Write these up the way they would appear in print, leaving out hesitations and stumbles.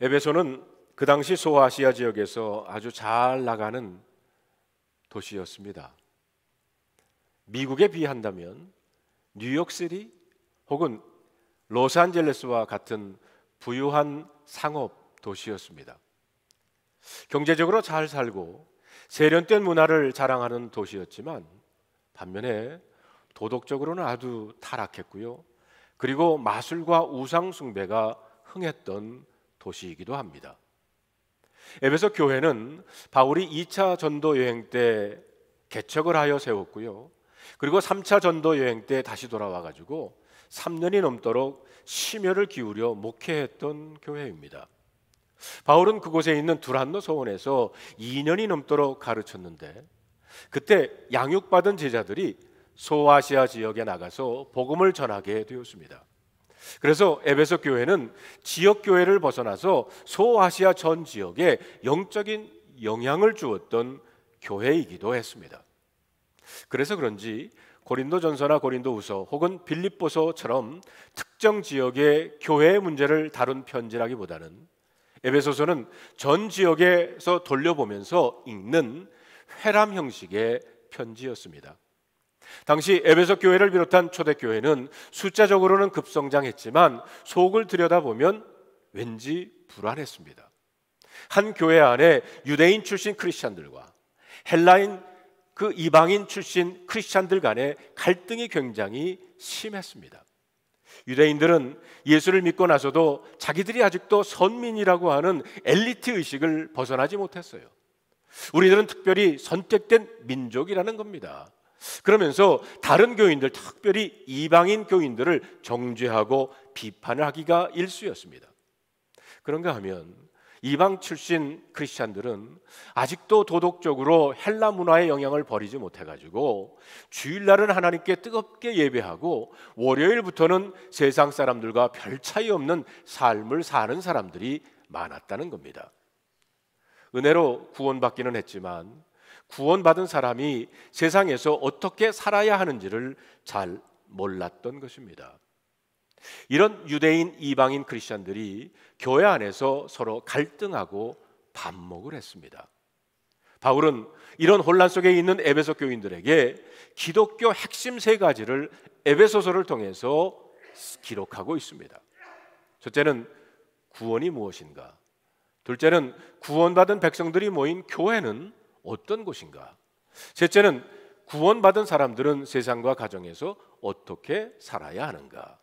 에베소는 그 당시 소아시아 지역에서 아주 잘 나가는 도시였습니다. 미국에 비한다면 뉴욕시티 혹은 로스앤젤레스와 같은 부유한 상업 도시였습니다. 경제적으로 잘 살고 세련된 문화를 자랑하는 도시였지만 반면에 도덕적으로는 아주 타락했고요. 그리고 마술과 우상 숭배가 흥했던 도시이기도 합니다. 에베소 교회는 바울이 2차 전도 여행 때 개척을 하여 세웠고요. 그리고 3차 전도 여행 때 다시 돌아와 가지고 3년이 넘도록 심혈을 기울여 목회했던 교회입니다. 바울은 그곳에 있는 두란노 소원에서 2년이 넘도록 가르쳤는데 그때 양육받은 제자들이 소아시아 지역에 나가서 복음을 전하게 되었습니다. 그래서 에베소 교회는 지역 교회를 벗어나서 소아시아 전 지역에 영적인 영향을 주었던 교회이기도 했습니다. 그래서 그런지 고린도전서나 고린도후서 혹은 빌립보서처럼 특정 지역의 교회의 문제를 다룬 편지라기보다는 에베소서는 전 지역에서 돌려보면서 읽는 회람 형식의 편지였습니다. 당시 에베소 교회를 비롯한 초대교회는 숫자적으로는 급성장했지만 속을 들여다보면 왠지 불안했습니다. 한 교회 안에 유대인 출신 크리스찬들과 헬라인 이방인 출신 크리스찬들 간의 갈등이 굉장히 심했습니다. 유대인들은 예수를 믿고 나서도 자기들이 아직도 선민이라고 하는 엘리트 의식을 벗어나지 못했어요. 우리들은 특별히 선택된 민족이라는 겁니다. 그러면서 다른 교인들, 특별히 이방인 교인들을 정죄하고 비판을 하기가 일쑤였습니다. 그런가 하면 이방 출신 크리스찬들은 아직도 도덕적으로 헬라 문화의 영향을 버리지 못해가지고 주일날은 하나님께 뜨겁게 예배하고 월요일부터는 세상 사람들과 별 차이 없는 삶을 사는 사람들이 많았다는 겁니다. 은혜로 구원받기는 했지만 구원받은 사람이 세상에서 어떻게 살아야 하는지를 잘 몰랐던 것입니다. 이런 유대인 이방인 크리스찬들이 교회 안에서 서로 갈등하고 반목을 했습니다. 바울은 이런 혼란 속에 있는 에베소 교인들에게 기독교 핵심 세 가지를 에베소서를 통해서 기록하고 있습니다. 첫째는 구원이 무엇인가? 둘째는 구원받은 백성들이 모인 교회는 어떤 곳인가? 셋째는 구원받은 사람들은 세상과 가정에서 어떻게 살아야 하는가?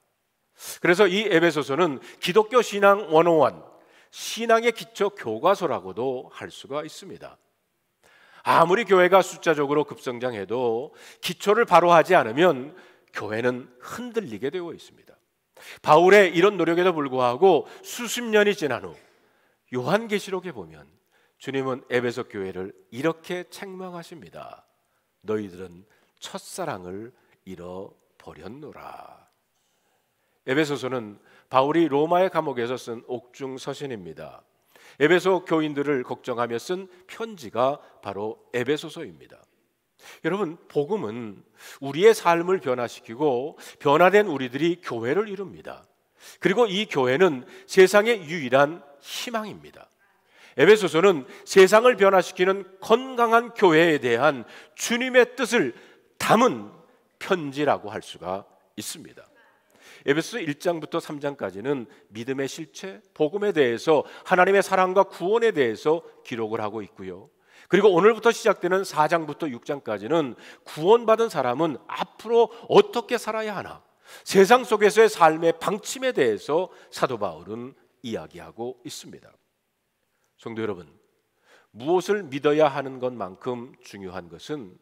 그래서 이 에베소서는 기독교 신앙 101, 신앙의 기초 교과서라고도 할 수가 있습니다. 아무리 교회가 숫자적으로 급성장해도 기초를 바로 하지 않으면 교회는 흔들리게 되어 있습니다. 바울의 이런 노력에도 불구하고 수십 년이 지난 후 요한계시록에 보면 주님은 에베소 교회를 이렇게 책망하십니다. 너희들은 첫사랑을 잃어버렸노라. 에베소서는 바울이 로마의 감옥에서 쓴 옥중 서신입니다. 에베소 교인들을 걱정하며 쓴 편지가 바로 에베소서입니다. 여러분, 복음은 우리의 삶을 변화시키고 변화된 우리들이 교회를 이룹니다. 그리고 이 교회는 세상의 유일한 희망입니다. 에베소서는 세상을 변화시키는 건강한 교회에 대한 주님의 뜻을 담은 편지라고 할 수가 있습니다. 에베소서 1장부터 3장까지는 믿음의 실체, 복음에 대해서 하나님의 사랑과 구원에 대해서 기록을 하고 있고요. 그리고 오늘부터 시작되는 4장부터 6장까지는 구원받은 사람은 앞으로 어떻게 살아야 하나, 세상 속에서의 삶의 방침에 대해서 사도 바울은 이야기하고 있습니다. 성도 여러분, 무엇을 믿어야 하는 것만큼 중요한 것은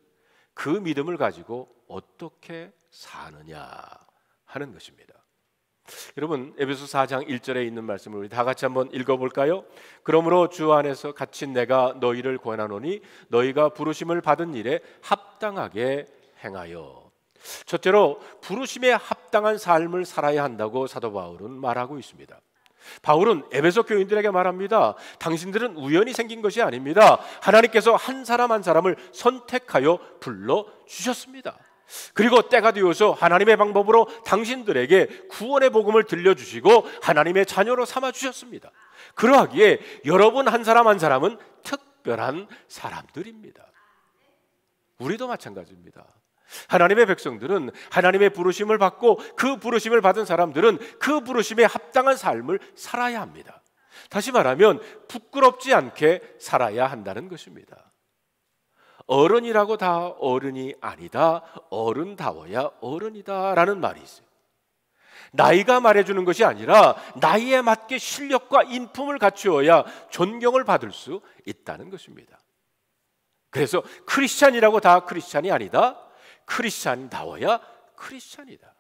그 믿음을 가지고 어떻게 사느냐 하는 것입니다. 여러분, 에베소 4장 1절에 있는 말씀을 우리 다 같이 한번 읽어볼까요? 그러므로 주 안에서 갇힌 내가 너희를 권하노니 너희가 부르심을 받은 일에 합당하게 행하여. 첫째로 부르심에 합당한 삶을 살아야 한다고 사도 바울은 말하고 있습니다. 바울은 에베소 교인들에게 말합니다. 당신들은 우연히 생긴 것이 아닙니다. 하나님께서 한 사람 한 사람을 선택하여 불러주셨습니다. 그리고 때가 되어서 하나님의 방법으로 당신들에게 구원의 복음을 들려주시고 하나님의 자녀로 삼아주셨습니다. 그러하기에 여러분 한 사람 한 사람은 특별한 사람들입니다. 우리도 마찬가지입니다. 하나님의 백성들은 하나님의 부르심을 받고 그 부르심을 받은 사람들은 그 부르심에 합당한 삶을 살아야 합니다. 다시 말하면 부끄럽지 않게 살아야 한다는 것입니다. 어른이라고 다 어른이 아니다. 어른다워야 어른이다 라는 말이 있어요. 나이가 말해주는 것이 아니라 나이에 맞게 실력과 인품을 갖추어야 존경을 받을 수 있다는 것입니다. 그래서 크리스찬이라고 다 크리스찬이 아니다. 크리스찬다워야 크리스찬이다.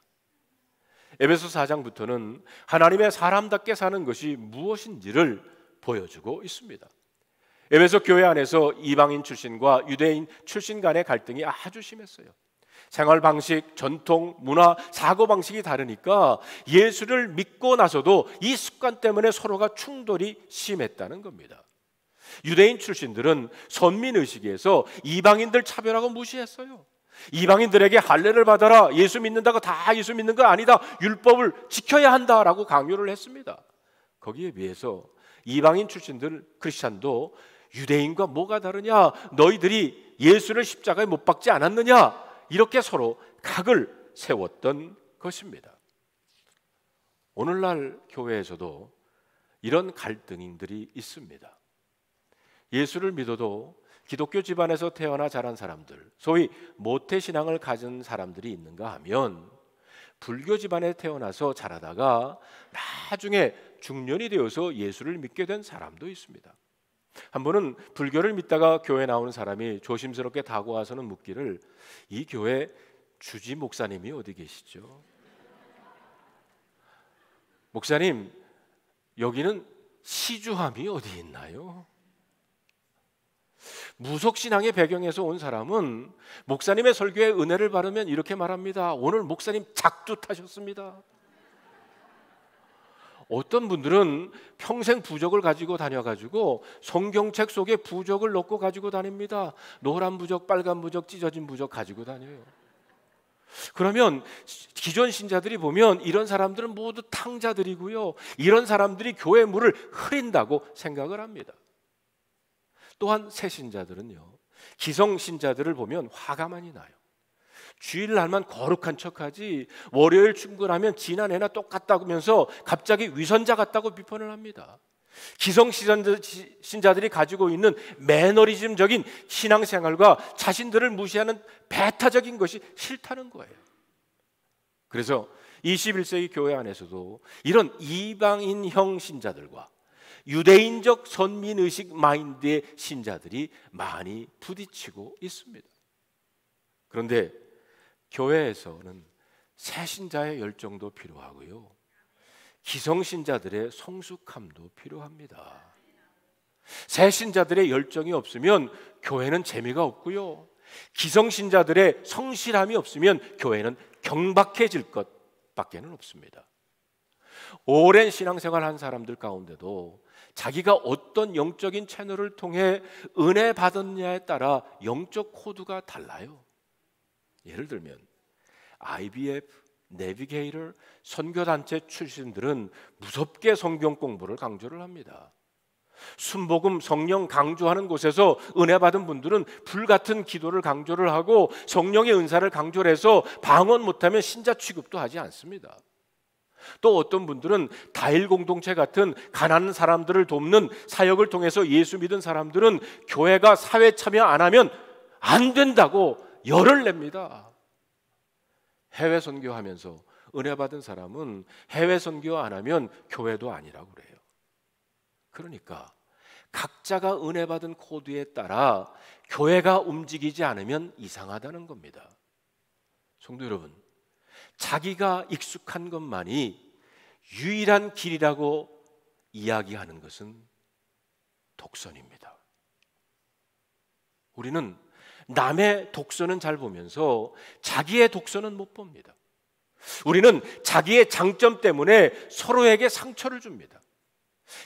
에베소 4장부터는 하나님의 사람답게 사는 것이 무엇인지를 보여주고 있습니다. 에베소 교회 안에서 이방인 출신과 유대인 출신 간의 갈등이 아주 심했어요. 생활 방식, 전통, 문화, 사고 방식이 다르니까 예수를 믿고 나서도 이 습관 때문에 서로가 충돌이 심했다는 겁니다. 유대인 출신들은 선민의식에서 이방인들 차별하고 무시했어요. 이방인들에게 할례를 받아라, 예수 믿는다고 다 예수 믿는 거 아니다, 율법을 지켜야 한다라고 강요를 했습니다. 거기에 비해서 이방인 출신들 크리스찬도 유대인과 뭐가 다르냐, 너희들이 예수를 십자가에 못 박지 않았느냐, 이렇게 서로 각을 세웠던 것입니다. 오늘날 교회에서도 이런 갈등들이 있습니다. 예수를 믿어도 기독교 집안에서 태어나 자란 사람들, 소위 모태신앙을 가진 사람들이 있는가 하면 불교 집안에 태어나서 자라다가 나중에 중년이 되어서 예수를 믿게 된 사람도 있습니다. 한 번은 불교를 믿다가 교회 나오는 사람이 조심스럽게 다가와서는 묻기를, 이 교회 주지 목사님이 어디 계시죠? 목사님, 여기는 시주함이 어디 있나요? 무속신앙의 배경에서 온 사람은 목사님의 설교에 은혜를 받으면 이렇게 말합니다. 오늘 목사님 작두 타셨습니다. 어떤 분들은 평생 부적을 가지고 다녀가지고 성경책 속에 부적을 넣고 가지고 다닙니다. 노란 부적, 빨간 부적, 찢어진 부적 가지고 다녀요. 그러면 기존 신자들이 보면 이런 사람들은 모두 탕자들이고요, 이런 사람들이 교회 물을 흐린다고 생각을 합니다. 또한 새 신자들은요, 기성 신자들을 보면 화가 많이 나요. 주일날만 거룩한 척하지 월요일 출근하면 지난해나 똑같다면서 갑자기 위선자 같다고 비판을 합니다. 기성 신자들이 가지고 있는 매너리즘적인 신앙생활과 자신들을 무시하는 배타적인 것이 싫다는 거예요. 그래서 21세기 교회 안에서도 이런 이방인형 신자들과 유대인적 선민의식 마인드의 신자들이 많이 부딪히고 있습니다. 그런데 교회에서는 새 신자의 열정도 필요하고요, 기성신자들의 성숙함도 필요합니다. 새 신자들의 열정이 없으면 교회는 재미가 없고요, 기성신자들의 성실함이 없으면 교회는 경박해질 것밖에는 없습니다. 오랜 신앙생활 한 사람들 가운데도 자기가 어떤 영적인 채널을 통해 은혜 받았냐에 따라 영적 코드가 달라요. 예를 들면 IBF, 내비게이터, 선교단체 출신들은 무섭게 성경 공부를 강조를 합니다. 순복음, 성령 강조하는 곳에서 은혜 받은 분들은 불같은 기도를 강조를 하고 성령의 은사를 강조를 해서 방언 못하면 신자 취급도 하지 않습니다. 또 어떤 분들은 다일 공동체 같은 가난한 사람들을 돕는 사역을 통해서 예수 믿은 사람들은 교회가 사회 참여 안 하면 안 된다고 열을 냅니다. 해외 선교하면서 은혜 받은 사람은 해외 선교 안 하면 교회도 아니라고 그래요. 그러니까 각자가 은혜 받은 코드에 따라 교회가 움직이지 않으면 이상하다는 겁니다. 성도 여러분, 자기가 익숙한 것만이 유일한 길이라고 이야기하는 것은 독선입니다. 우리는 남의 독선은 잘 보면서 자기의 독선은 못 봅니다. 우리는 자기의 장점 때문에 서로에게 상처를 줍니다.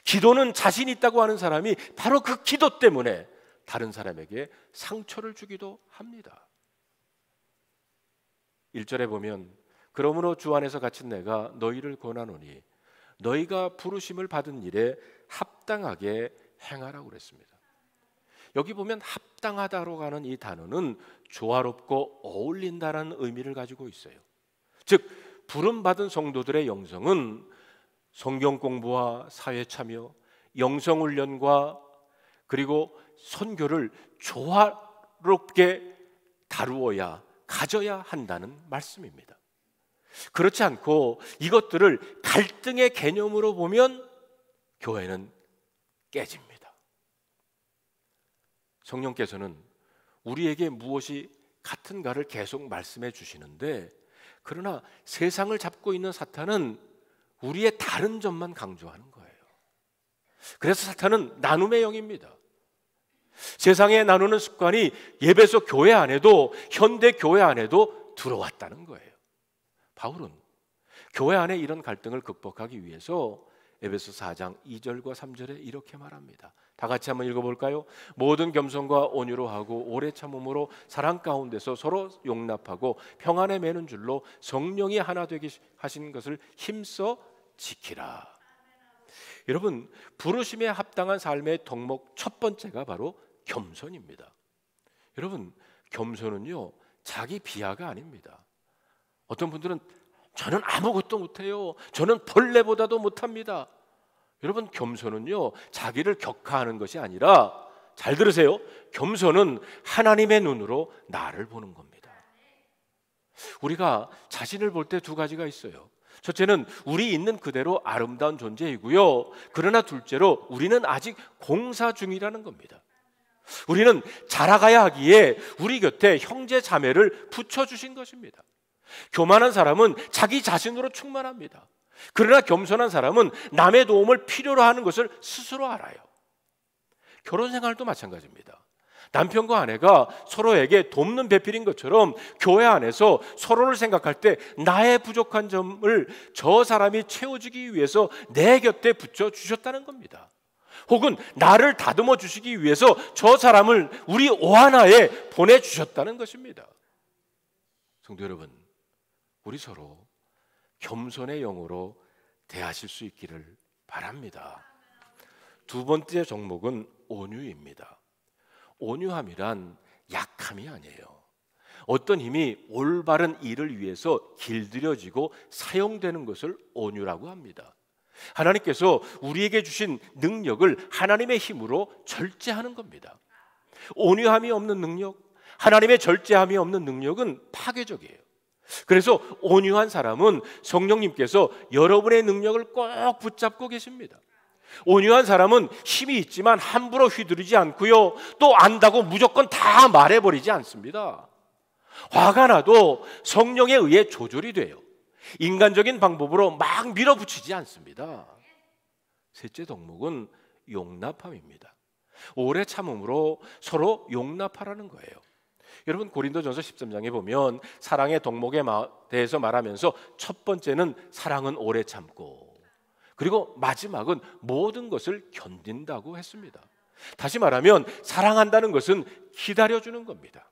기도는 자신 있다고 하는 사람이 바로 그 기도 때문에 다른 사람에게 상처를 주기도 합니다. 1절에 보면 그러므로 주 안에서 갇힌 내가 너희를 권하노니 너희가 부르심을 받은 일에 합당하게 행하라고 그랬습니다. 여기 보면 합당하다로 가는 이 단어는 조화롭고 어울린다라는 의미를 가지고 있어요. 즉 부름받은 성도들의 영성은 성경 공부와 사회 참여, 영성 훈련과 그리고 선교를 조화롭게 다루어야 가져야 한다는 말씀입니다. 그렇지 않고 이것들을 갈등의 개념으로 보면 교회는 깨집니다. 성령께서는 우리에게 무엇이 같은가를 계속 말씀해 주시는데, 그러나 세상을 잡고 있는 사탄은 우리의 다른 점만 강조하는 거예요. 그래서 사탄은 나눔의 영입니다. 세상에 나누는 습관이 예배소 교회 안에도, 현대 교회 안에도 들어왔다는 거예요. 바울은 교회 안에 이런 갈등을 극복하기 위해서 에베소 4장 2절과 3절에 이렇게 말합니다. 다 같이 한번 읽어볼까요? 모든 겸손과 온유로 하고 오래 참음으로 사랑 가운데서 서로 용납하고 평안에 매는 줄로 성령이 하나 되게 하신 것을 힘써 지키라. 여러분, 부르심에 합당한 삶의 덕목 첫 번째가 바로 겸손입니다. 여러분, 겸손은요 자기 비하가 아닙니다. 어떤 분들은 저는 아무것도 못해요, 저는 벌레보다도 못합니다. 여러분, 겸손은요 자기를 격하하는 것이 아니라, 잘 들으세요, 겸손은 하나님의 눈으로 나를 보는 겁니다. 우리가 자신을 볼 때 두 가지가 있어요. 첫째는 우리 있는 그대로 아름다운 존재이고요, 그러나 둘째로 우리는 아직 공사 중이라는 겁니다. 우리는 자라가야 하기에 우리 곁에 형제 자매를 붙여주신 것입니다. 교만한 사람은 자기 자신으로 충만합니다. 그러나 겸손한 사람은 남의 도움을 필요로 하는 것을 스스로 알아요. 결혼 생활도 마찬가지입니다. 남편과 아내가 서로에게 돕는 배필인 것처럼 교회 안에서 서로를 생각할 때 나의 부족한 점을 저 사람이 채워주기 위해서 내 곁에 붙여주셨다는 겁니다. 혹은 나를 다듬어 주시기 위해서 저 사람을 우리 오하나에 보내주셨다는 것입니다. 성도 여러분, 우리 서로 겸손의 영으로 대하실 수 있기를 바랍니다. 두 번째 종목은 온유입니다. 온유함이란 약함이 아니에요. 어떤 힘이 올바른 일을 위해서 길들여지고 사용되는 것을 온유라고 합니다. 하나님께서 우리에게 주신 능력을 하나님의 힘으로 절제하는 겁니다. 온유함이 없는 능력, 하나님의 절제함이 없는 능력은 파괴적이에요. 그래서 온유한 사람은 성령님께서 여러분의 능력을 꼭 붙잡고 계십니다. 온유한 사람은 힘이 있지만 함부로 휘두르지 않고요, 또 안다고 무조건 다 말해버리지 않습니다. 화가 나도 성령에 의해 조절이 돼요. 인간적인 방법으로 막 밀어붙이지 않습니다. 셋째 덕목은 용납함입니다. 오래 참음으로 서로 용납하라는 거예요. 여러분, 고린도전서 13장에 보면 사랑의 덕목에 대해서 말하면서 첫 번째는 사랑은 오래 참고, 그리고 마지막은 모든 것을 견딘다고 했습니다. 다시 말하면 사랑한다는 것은 기다려주는 겁니다.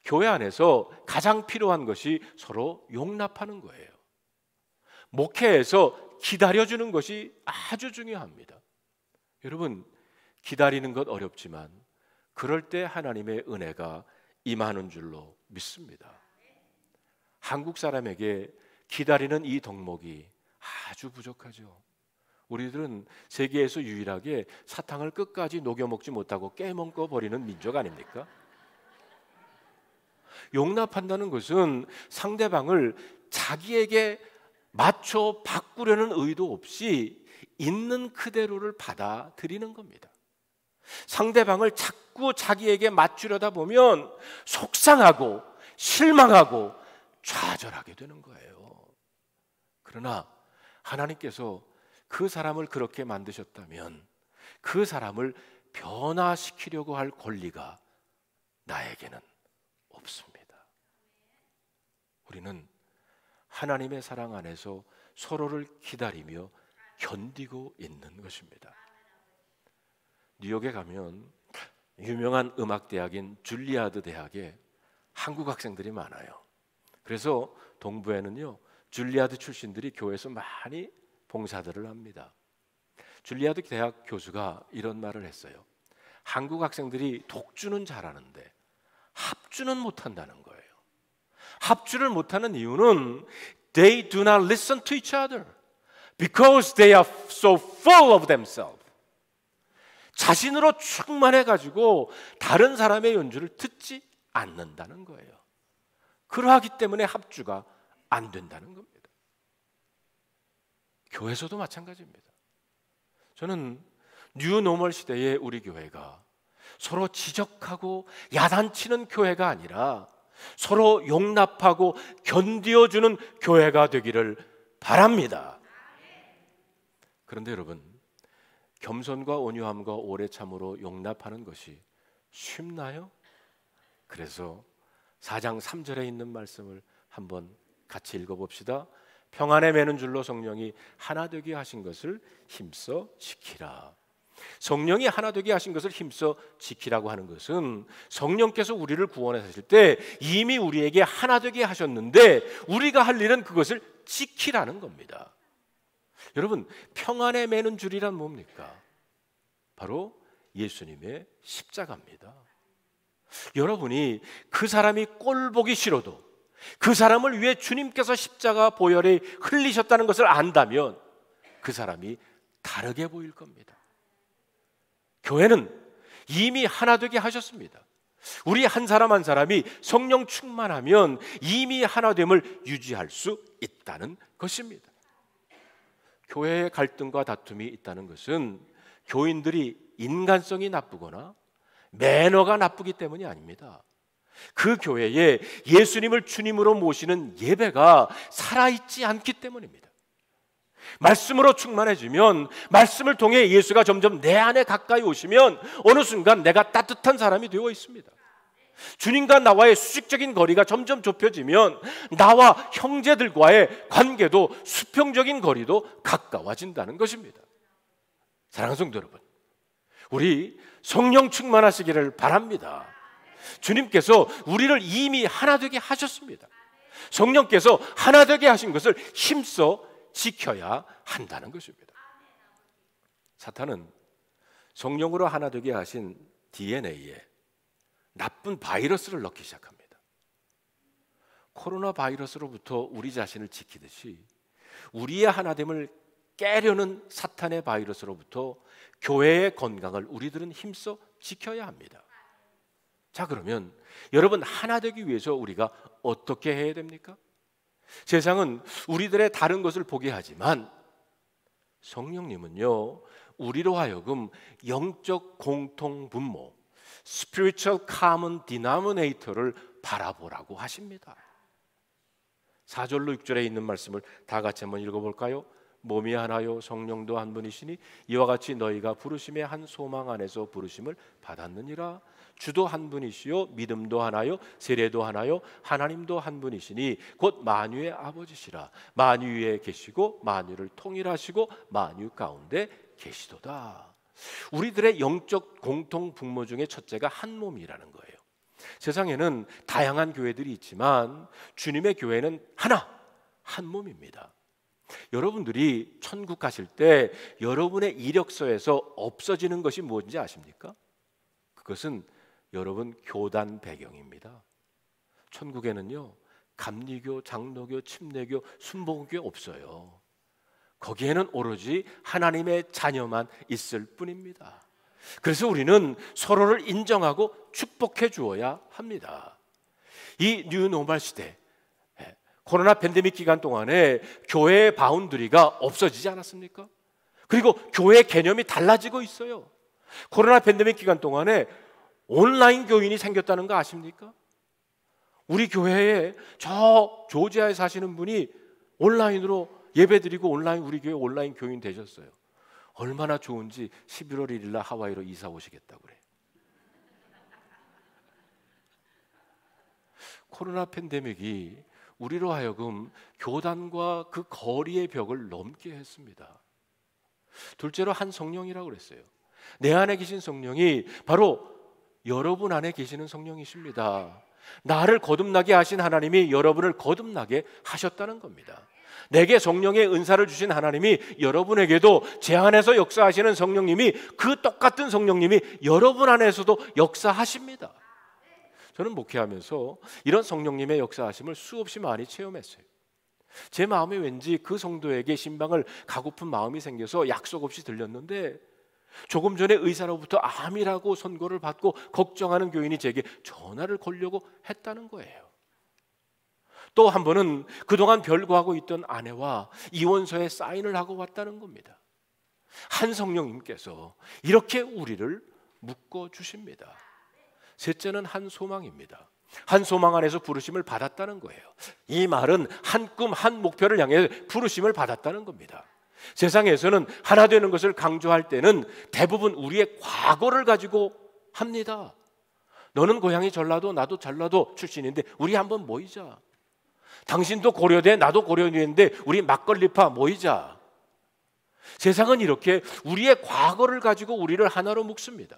교회 안에서 가장 필요한 것이 서로 용납하는 거예요. 목회에서 기다려주는 것이 아주 중요합니다. 여러분, 기다리는 것 어렵지만 그럴 때 하나님의 은혜가 임하는 줄로 믿습니다. 한국 사람에게 기다리는 이 덕목이 아주 부족하죠. 우리들은 세계에서 유일하게 사탕을 끝까지 녹여 먹지 못하고 깨먹어 버리는 민족 아닙니까? 용납한다는 것은 상대방을 자기에게 맞춰 바꾸려는 의도 없이 있는 그대로를 받아들이는 겁니다. 상대방을 자꾸 자기에게 맞추려다 보면 속상하고 실망하고 좌절하게 되는 거예요. 그러나 하나님께서 그 사람을 그렇게 만드셨다면 그 사람을 변화시키려고 할 권리가 나에게는 없습니다. 우리는 하나님의 사랑 안에서 서로를 기다리며 견디고 있는 것입니다. 뉴욕에 가면 유명한 음악 대학인 줄리아드 대학에 한국 학생들이 많아요. 그래서 동부에는요 줄리아드 출신들이 교회에서 많이 봉사들을 합니다. 줄리아드 대학 교수가 이런 말을 했어요. 한국 학생들이 독주는 잘하는데 합주는 못한다는 거예요. 합주를 못하는 이유는 they do not listen to each other because they are so full of themselves. 자신으로 충만해가지고 다른 사람의 연주를 듣지 않는다는 거예요. 그러하기 때문에 합주가 안 된다는 겁니다. 교회에서도 마찬가지입니다. 저는 뉴노멀 시대의 우리 교회가 서로 지적하고 야단치는 교회가 아니라 서로 용납하고 견디어주는 교회가 되기를 바랍니다. 그런데 여러분, 겸손과 온유함과 오래 참으로 용납하는 것이 쉽나요? 그래서 4장 3절에 있는 말씀을 한번 같이 읽어봅시다. 평안에 매는 줄로 성령이 하나 되게 하신 것을 힘써 지키라. 성령이 하나 되게 하신 것을 힘써 지키라고 하는 것은 성령께서 우리를 구원하실 때 이미 우리에게 하나 되게 하셨는데 우리가 할 일은 그것을 지키라는 겁니다. 여러분, 평안에 매는 줄이란 뭡니까? 바로 예수님의 십자가입니다. 여러분이 그 사람이 꼴 보기 싫어도 그 사람을 위해 주님께서 십자가 보혈에 흘리셨다는 것을 안다면 그 사람이 다르게 보일 겁니다. 교회는 이미 하나 되게 하셨습니다. 우리 한 사람 한 사람이 성령 충만하면 이미 하나됨을 유지할 수 있다는 것입니다. 교회에 갈등과 다툼이 있다는 것은 교인들이 인간성이 나쁘거나 매너가 나쁘기 때문이 아닙니다. 그 교회에 예수님을 주님으로 모시는 예배가 살아있지 않기 때문입니다. 말씀으로 충만해지면 말씀을 통해 예수가 점점 내 안에 가까이 오시면 어느 순간 내가 따뜻한 사람이 되어 있습니다. 주님과 나와의 수직적인 거리가 점점 좁혀지면 나와 형제들과의 관계도 수평적인 거리도 가까워진다는 것입니다. 사랑하는 성도 여러분, 우리 성령 충만하시기를 바랍니다. 주님께서 우리를 이미 하나 되게 하셨습니다. 성령께서 하나 되게 하신 것을 힘써 지켜야 한다는 것입니다. 사탄은 성령으로 하나 되게 하신 DNA에 나쁜 바이러스를 넣기 시작합니다. 코로나 바이러스로부터 우리 자신을 지키듯이 우리의 하나됨을 깨려는 사탄의 바이러스로부터 교회의 건강을 우리들은 힘써 지켜야 합니다. 자, 그러면 여러분, 하나 되기 위해서 우리가 어떻게 해야 됩니까? 세상은 우리들의 다른 것을 보게 하지만 성령님은요, 우리로 하여금 영적 공통 분모, Spiritual Common Denominator를 바라보라고 하십니다. 4절로 6절에 있는 말씀을 다 같이 한번 읽어볼까요? 몸이 하나요 성령도 한 분이시니 이와 같이 너희가 부르심의 한 소망 안에서 부르심을 받았느니라. 주도 한 분이시요 믿음도 하나요 세례도 하나요 하나님도 한 분이시니 곧 만유의 아버지시라. 만유 위에 계시고 만유를 통일하시고 만유 가운데 계시도다. 우리들의 영적 공통 분모 중에 첫째가 한 몸이라는 거예요. 세상에는 다양한 교회들이 있지만 주님의 교회는 하나, 한 몸입니다. 여러분들이 천국 가실 때 여러분의 이력서에서 없어지는 것이 무엇인지 아십니까? 그것은 여러분 교단 배경입니다. 천국에는요, 감리교, 장로교, 침례교, 순복음교 없어요. 거기에는 오로지 하나님의 자녀만 있을 뿐입니다. 그래서 우리는 서로를 인정하고 축복해 주어야 합니다. 이 뉴노멀 시대, 코로나 팬데믹 기간 동안에 교회의 바운더리가 없어지지 않았습니까? 그리고 교회 개념이 달라지고 있어요. 코로나 팬데믹 기간 동안에 온라인 교인이 생겼다는 거 아십니까? 우리 교회에 저 조지아에 사시는 분이 온라인으로 예배드리고 온라인 우리 교회 온라인 교인 되셨어요. 얼마나 좋은지 11월 1일 날 하와이로 이사 오시겠다고 그래. 코로나 팬데믹이 우리로 하여금 교단과 그 거리의 벽을 넘게 했습니다. 둘째로 한 성령이라고 그랬어요. 내 안에 계신 성령이 바로 여러분 안에 계시는 성령이십니다. 나를 거듭나게 하신 하나님이 여러분을 거듭나게 하셨다는 겁니다. 내게 성령의 은사를 주신 하나님이 여러분에게도 제 안에서 역사하시는 성령님이, 그 똑같은 성령님이 여러분 안에서도 역사하십니다. 저는 목회하면서 이런 성령님의 역사하심을 수없이 많이 체험했어요. 제 마음에 왠지 그 성도에게 신방을 가고픈 마음이 생겨서 약속 없이 들렸는데, 조금 전에 의사로부터 암이라고 선고를 받고 걱정하는 교인이 제게 전화를 걸려고 했다는 거예요. 또 한 번은 그동안 별거하고 있던 아내와 이혼서에 사인을 하고 왔다는 겁니다. 한 성령님께서 이렇게 우리를 묶어주십니다. 셋째는 한 소망입니다. 한 소망 안에서 부르심을 받았다는 거예요. 이 말은 한 꿈, 한 목표를 향해 부르심을 받았다는 겁니다. 세상에서는 하나 되는 것을 강조할 때는 대부분 우리의 과거를 가지고 합니다. 너는 고향이 전라도, 나도 전라도 출신인데 우리 한번 모이자. 당신도 고려대, 나도 고려대인데 우리 막걸리파 모이자. 세상은 이렇게 우리의 과거를 가지고 우리를 하나로 묶습니다.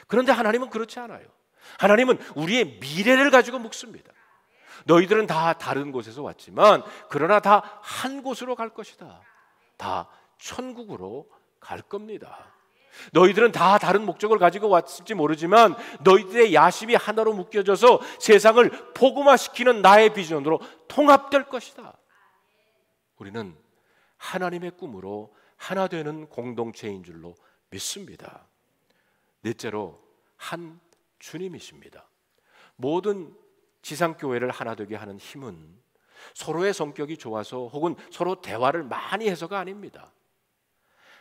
그런데 하나님은 그렇지 않아요. 하나님은 우리의 미래를 가지고 묶습니다. 너희들은 다 다른 곳에서 왔지만 그러나 다 한 곳으로 갈 것이다. 다 천국으로 갈 겁니다. 너희들은 다 다른 목적을 가지고 왔을지 모르지만 너희들의 야심이 하나로 묶여져서 세상을 복음화시키는 나의 비전으로 통합될 것이다. 우리는 하나님의 꿈으로 하나 되는 공동체인 줄로 믿습니다. 넷째로 한 주님이십니다. 모든 지상교회를 하나 되게 하는 힘은 서로의 성격이 좋아서 혹은 서로 대화를 많이 해서가 아닙니다.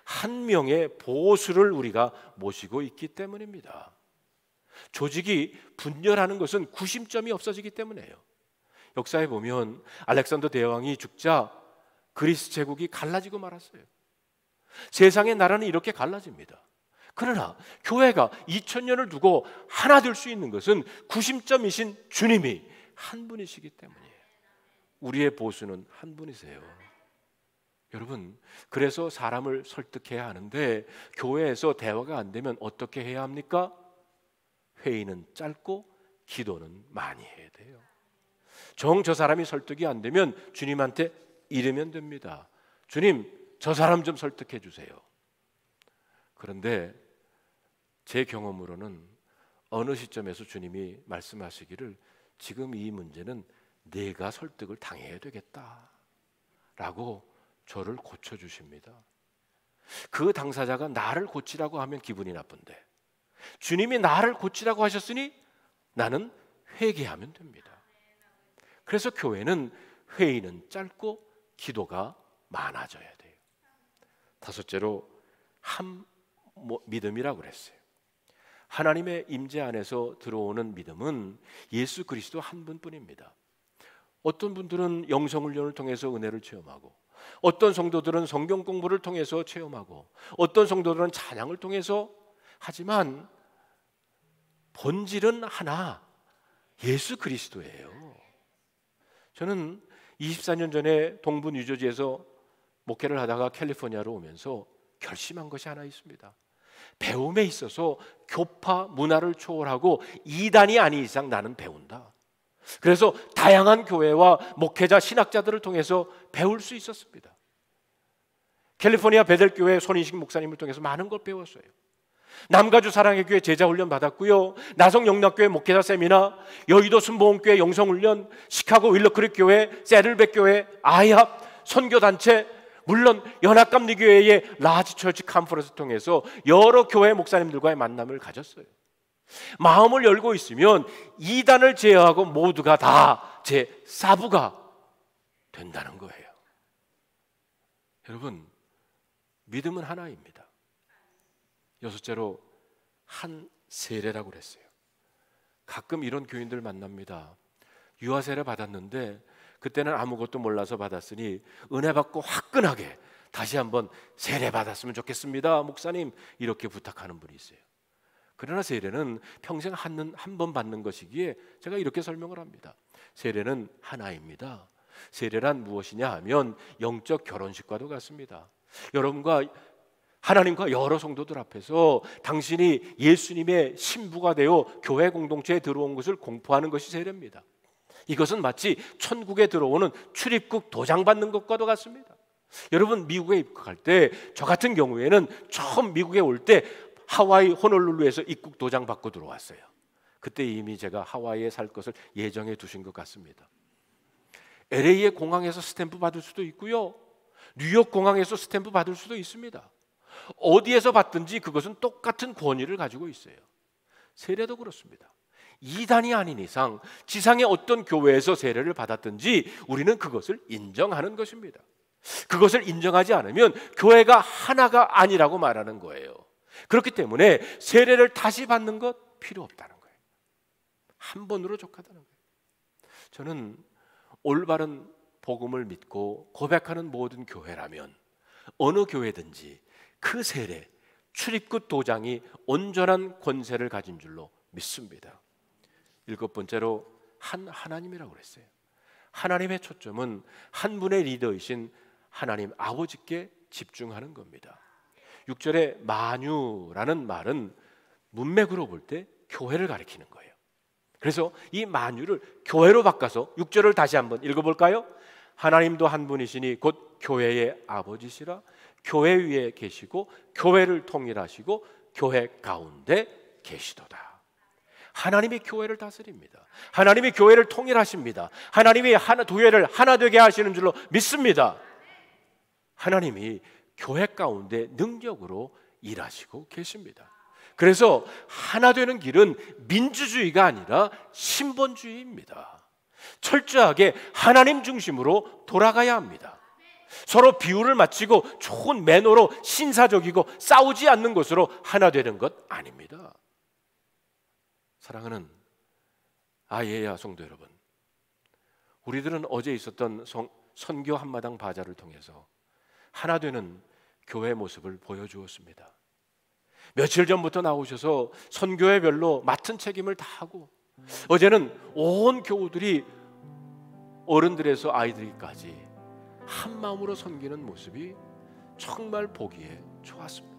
한 명의 보수를 우리가 모시고 있기 때문입니다. 조직이 분열하는 것은 구심점이 없어지기 때문이에요. 역사에 보면 알렉산더 대왕이 죽자 그리스 제국이 갈라지고 말았어요. 세상의 나라는 이렇게 갈라집니다. 그러나 교회가 2000년을 두고 하나 될 수 있는 것은 구심점이신 주님이 한 분이시기 때문이에요. 우리의 보수는 한 분이세요. 여러분, 그래서 사람을 설득해야 하는데 교회에서 대화가 안 되면 어떻게 해야 합니까? 회의는 짧고 기도는 많이 해야 돼요. 저 사람이 설득이 안 되면 주님한테 이르면 됩니다. 주님, 저 사람 좀 설득해 주세요. 그런데 제 경험으로는 어느 시점에서 주님이 말씀하시기를 지금 이 문제는 내가 설득을 당해야 되겠다라고 저를 고쳐주십니다. 그 당사자가 나를 고치라고 하면 기분이 나쁜데 주님이 나를 고치라고 하셨으니 나는 회개하면 됩니다. 그래서 교회는 회의는 짧고 기도가 많아져야 돼요. 다섯째로 한 믿음이라고 그랬어요. 하나님의 임재 안에서 들어오는 믿음은 예수 그리스도 한 분뿐입니다. 어떤 분들은 영성훈련을 통해서 은혜를 체험하고, 어떤 성도들은 성경 공부를 통해서 체험하고, 어떤 성도들은 찬양을 통해서 하지만 본질은 하나, 예수 그리스도예요. 저는 24년 전에 동부 뉴저지에서 목회를 하다가 캘리포니아로 오면서 결심한 것이 하나 있습니다. 배움에 있어서 교파 문화를 초월하고 이단이 아닌 이상 나는 배운다. 그래서 다양한 교회와 목회자, 신학자들을 통해서 배울 수 있었습니다. 캘리포니아 베델교회 손인식 목사님을 통해서 많은 걸 배웠어요. 남가주 사랑의 교회 제자훈련 받았고요, 나성 영락교회 목회자 세미나, 여의도 순복음교회 영성훈련, 시카고 윌러크릭 교회, 세들백 교회, 아이합 선교단체, 물론 연합감리교회의 라지 처치 컨퍼런스 통해서 여러 교회 목사님들과의 만남을 가졌어요. 마음을 열고 있으면 이단을 제어하고 모두가 다 제 사부가 된다는 거예요. 여러분, 믿음은 하나입니다. 여섯째로 한 세례라고 그랬어요. 가끔 이런 교인들 만납니다. 유아 세례 받았는데 그때는 아무것도 몰라서 받았으니 은혜 받고 화끈하게 다시 한번 세례 받았으면 좋겠습니다, 목사님, 이렇게 부탁하는 분이 있어요. 그러나 세례는 평생 한 번 받는 것이기에 제가 이렇게 설명을 합니다. 세례는 하나입니다. 세례란 무엇이냐 하면 영적 결혼식과도 같습니다. 여러분과 하나님과 여러 성도들 앞에서 당신이 예수님의 신부가 되어 교회 공동체에 들어온 것을 공포하는 것이 세례입니다. 이것은 마치 천국에 들어오는 출입국 도장 받는 것과도 같습니다. 여러분, 미국에 입국할 때 저 같은 경우에는 처음 미국에 올 때 하와이 호놀룰루에서 입국 도장 받고 들어왔어요. 그때 이미 제가 하와이에 살 것을 예정해 두신 것 같습니다. LA의 공항에서 스탬프 받을 수도 있고요, 뉴욕 공항에서 스탬프 받을 수도 있습니다. 어디에서 받든지 그것은 똑같은 권위를 가지고 있어요. 세례도 그렇습니다. 이단이 아닌 이상 지상의 어떤 교회에서 세례를 받았든지 우리는 그것을 인정하는 것입니다. 그것을 인정하지 않으면 교회가 하나가 아니라고 말하는 거예요. 그렇기 때문에 세례를 다시 받는 것 필요 없다는 거예요. 한 번으로 족하다는 거예요. 저는 올바른 복음을 믿고 고백하는 모든 교회라면 어느 교회든지 그 세례, 출입국 도장이 온전한 권세를 가진 줄로 믿습니다. 7번째로 하나님이라고 그랬어요. 하나님의 초점은 한 분의 리더이신 하나님 아버지께 집중하는 겁니다. 6절에 마뉴라는 말은 문맥으로 볼 때 교회를 가리키는 거예요. 그래서 이 마뉴를 교회로 바꿔서 6절을 다시 한번 읽어볼까요? 하나님도 한 분이시니 곧 교회의 아버지시라. 교회 위에 계시고 교회를 통일하시고 교회 가운데 계시도다. 하나님이 교회를 다스립니다. 하나님이 교회를 통일하십니다. 하나님이 교회를 하나 되게 하시는 줄로 믿습니다. 하나님이 교회 가운데 능력으로 일하시고 계십니다. 그래서 하나 되는 길은 민주주의가 아니라 신본주의입니다. 철저하게 하나님 중심으로 돌아가야 합니다. 서로 비율을 맞추고 좋은 매너로 신사적이고 싸우지 않는 것으로 하나 되는 것 아닙니다. 사랑하는 아예야 성도 여러분, 우리들은 어제 있었던 선교 한마당 바자를 통해서 하나 되는 교회 모습을 보여주었습니다. 며칠 전부터 나오셔서 선교회별로 맡은 책임을 다 하고, 어제는 온 교우들이 어른들에서 아이들까지 한 마음으로 섬기는 모습이 정말 보기에 좋았습니다.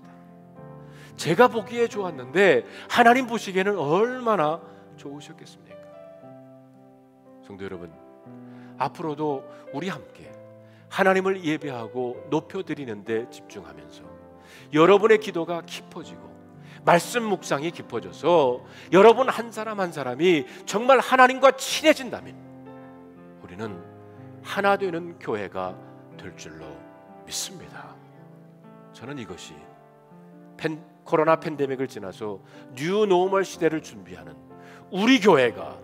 제가 보기에 좋았는데 하나님 보시기에는 얼마나 좋으셨겠습니까? 성도 여러분, 앞으로도 우리 함께 하나님을 예배하고 높여드리는 데 집중하면서 여러분의 기도가 깊어지고 말씀 묵상이 깊어져서 여러분 한 사람 한 사람이 정말 하나님과 친해진다면 우리는 하나 되는 교회가 될 줄로 믿습니다. 저는 이것이 코로나 팬데믹을 지나서 뉴 노멀 시대를 준비하는 우리 교회가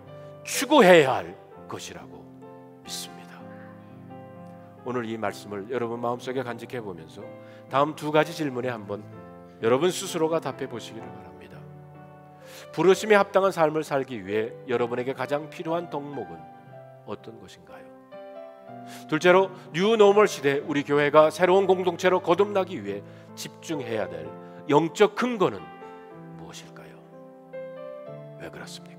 추구해야 할 것이라고 믿습니다. 오늘 이 말씀을 여러분 마음속에 간직해 보면서 다음 두 가지 질문에 한번 여러분 스스로가 답해 보시기를 바랍니다. 부르심에 합당한 삶을 살기 위해 여러분에게 가장 필요한 덕목은 어떤 것인가요? 둘째로 뉴 노멀 시대 우리 교회가 새로운 공동체로 거듭나기 위해 집중해야 될 영적 근거는 무엇일까요? 왜 그렇습니까?